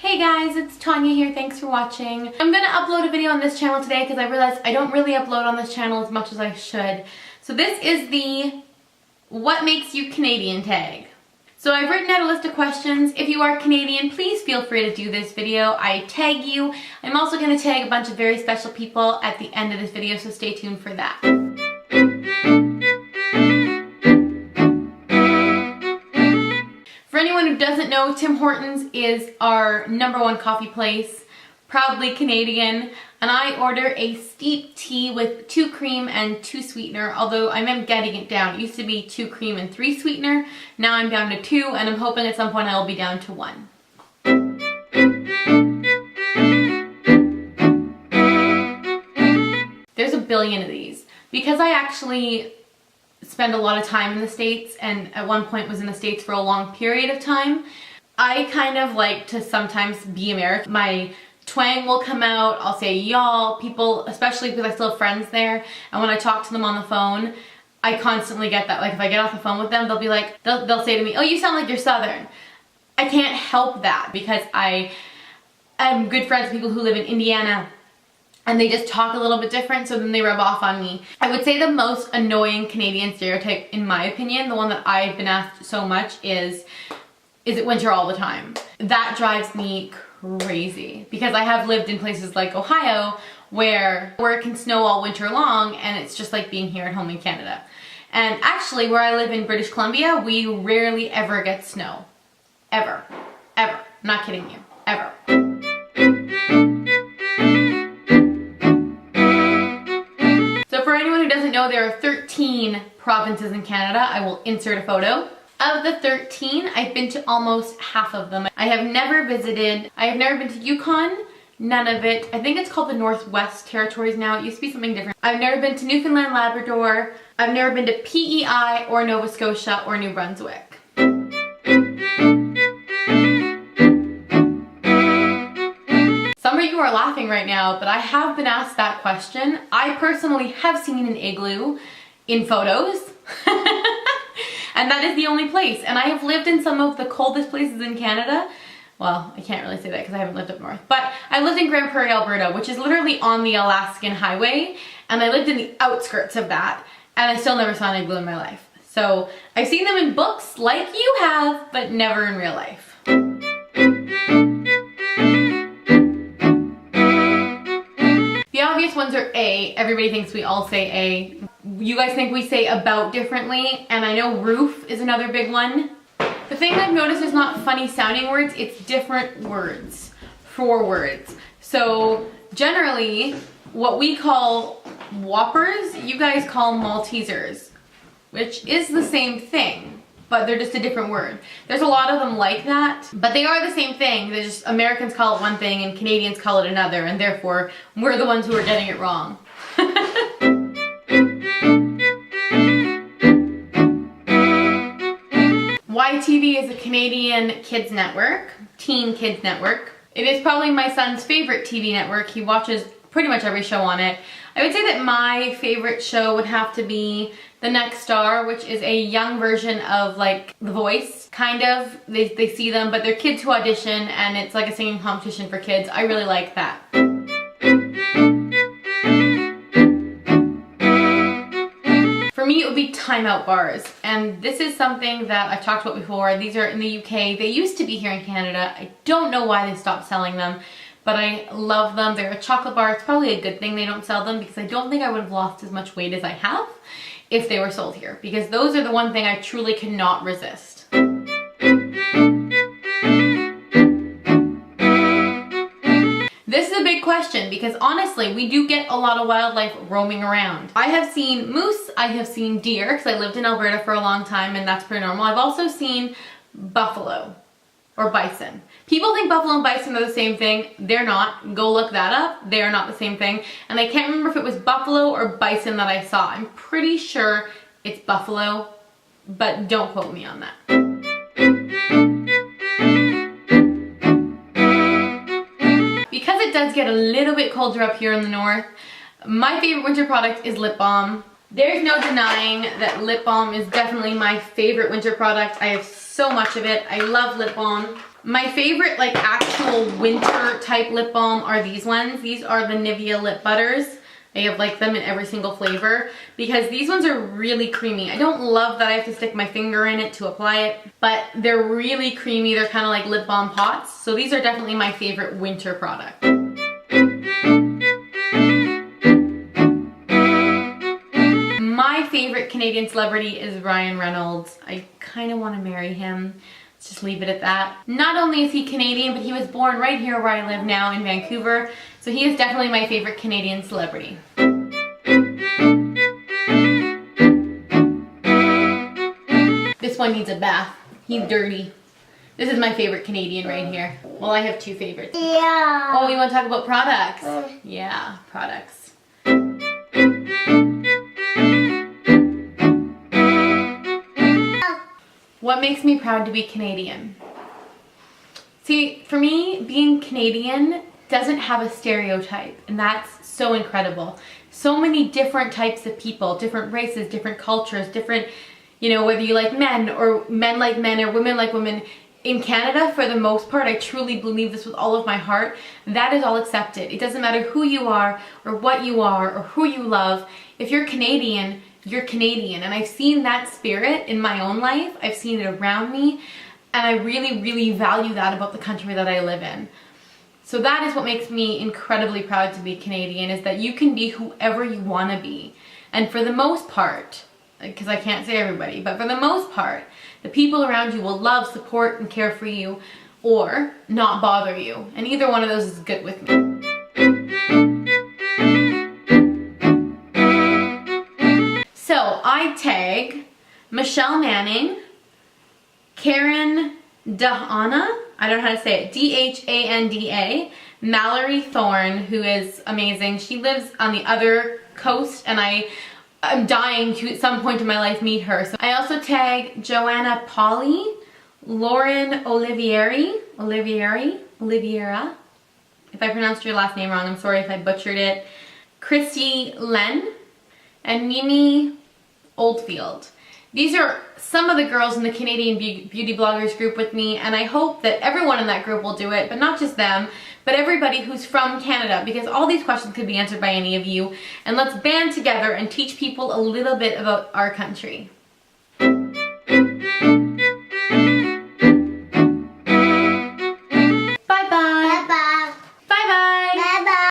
Hey guys, it's Tanya here. Thanks for watching. I'm gonna upload a video on this channel today because I realized I don't really upload on this channel as much as I should. So this is the What Makes You Canadian tag. So I've written out a list of questions. If you are Canadian, please feel free to do this video. I tag you. I'm also gonna tag a bunch of very special people at the end of this video, so stay tuned for that. For anyone who doesn't know, Tim Hortons is our #1 coffee place, proudly Canadian, and I order a steep tea with 2 cream and 2 sweetener, although I'm getting it down. It used to be 2 cream and 3 sweetener, now I'm down to 2, and I'm hoping at some point I will be down to 1. There's a billion of these. Because I actually spend a lot of time in the States and at one point was in the States for a long period of time, I kind of like to sometimes be American. My twang will come out, I'll say y'all, people, especially because I still have friends there, and when I talk to them on the phone, I constantly get that. Like if I get off the phone with them, they'll be like, they'll say to me, oh, you sound like you're Southern. I can't help that because I am good friends with people who live in Indiana, and they just talk a little bit different, so then they rub off on me. I would say the most annoying Canadian stereotype, in my opinion, the one that I've been asked so much is it winter all the time? That drives me crazy because I have lived in places like Ohio where it can snow all winter long, and it's just like being here at home in Canada. And actually, where I live in British Columbia, we rarely ever get snow. Ever. Ever. I'm not kidding you. Ever. For anyone who doesn't know, there are 13 provinces in Canada. I will insert a photo. Of the 13, I've been to almost half of them. I have never been to Yukon, none of it. I think it's called the Northwest Territories now. It used to be something different. I've never been to Newfoundland, Labrador. I've never been to PEI or Nova Scotia or New Brunswick. Some of you are laughing right now, but I have been asked that question. I personally have seen an igloo in photos, and that is the only place. And I have lived in some of the coldest places in Canada. Well, I can't really say that because I haven't lived up north, but I lived in Grand Prairie, Alberta, which is literally on the Alaskan highway, and I lived in the outskirts of that, and I still never saw an igloo in my life. So I've seen them in books like you have, but never in real life. The obvious ones are A. Everybody thinks we all say A. You guys think we say about differently, and I know roof is another big one. The thing I've noticed is not funny sounding words, it's different words for words. So generally, what we call Whoppers, you guys call Maltesers, which is the same thing, but they're just a different word. There's a lot of them like that, but they are the same thing. They're just Americans call it one thing and Canadians call it another, and therefore we're the ones who are getting it wrong. YTV is a Canadian kids network, teen kids network. It is probably my son's favorite TV network. He watches pretty much every show on it. I would say that my favorite show would have to be The Next Star, which is a young version of like The Voice, kind of. They see them, but they're kids who audition, and it's like a singing competition for kids. I really like that. For me, it would be timeout bars, and this is something that I've talked about before. These are in the UK. They used to be here in Canada. I don't know why they stopped selling them, but I love them. They're a chocolate bar. It's probably a good thing they don't sell them because I don't think I would have lost as much weight as I have if they were sold here, because those are the one thing I truly cannot resist. This is a big question because honestly, we do get a lot of wildlife roaming around. I have seen moose, I have seen deer, because I lived in Alberta for a long time and that's pretty normal. I've also seen buffalo or bison. People think buffalo and bison are the same thing. They're not. Go look that up. They are not the same thing. And I can't remember if it was buffalo or bison that I saw. I'm pretty sure it's buffalo, but don't quote me on that. Because it does get a little bit colder up here in the north, my favorite winter product is lip balm. There's no denying that lip balm is definitely my favorite winter product. I have so much of it. I love lip balm. My favorite like actual whole winter type lip balm are these ones. These are the Nivea lip butters. I have like them in every single flavor because these ones are really creamy. I don't love that I have to stick my finger in it to apply it, but they're really creamy. They're kind of like lip balm pots. So these are definitely my favorite winter product. My favorite Canadian celebrity is Ryan Reynolds. I kind of want to marry him. Let's just leave it at that. Not only is he Canadian, but he was born right here where I live now in Vancouver. So he is definitely my favorite Canadian celebrity. This one needs a bath. He's dirty. This is my favorite Canadian right here. Well, I have two favorites. Yeah. Oh, you want to talk about products? Yeah, products. What makes me proud to be Canadian? See, for me, being Canadian doesn't have a stereotype, and that's so incredible. So many different types of people, different races, different cultures, different, you know, whether you like men or men like men or women like women. In Canada, for the most part, I truly believe this with all of my heart, that is all accepted. It doesn't matter who you are or what you are or who you love. If you're Canadian, you're Canadian. And I've seen that spirit in my own life. I've seen it around me. And I really, really value that about the country that I live in. So that is what makes me incredibly proud to be Canadian, is that you can be whoever you want to be. And for the most part, because I can't say everybody, but for the most part, the people around you will love, support, and care for you, or not bother you. And either one of those is good with me. So I tag Michelle Manning, Karen Dahana, I don't know how to say it, D-H-A-N-D-A, Mallory Thorne, who is amazing. She lives on the other coast, and I'm dying to at some point in my life meet her. So I also tag Joanna Polly, Lauren Oliviera. If I pronounced your last name wrong, I'm sorry if I butchered it. Christy Len and Mimi Oldfield. These are some of the girls in the Canadian Beauty Bloggers group with me, and I hope that everyone in that group will do it, but not just them, but everybody who's from Canada, because all these questions could be answered by any of you. And let's band together and teach people a little bit about our country.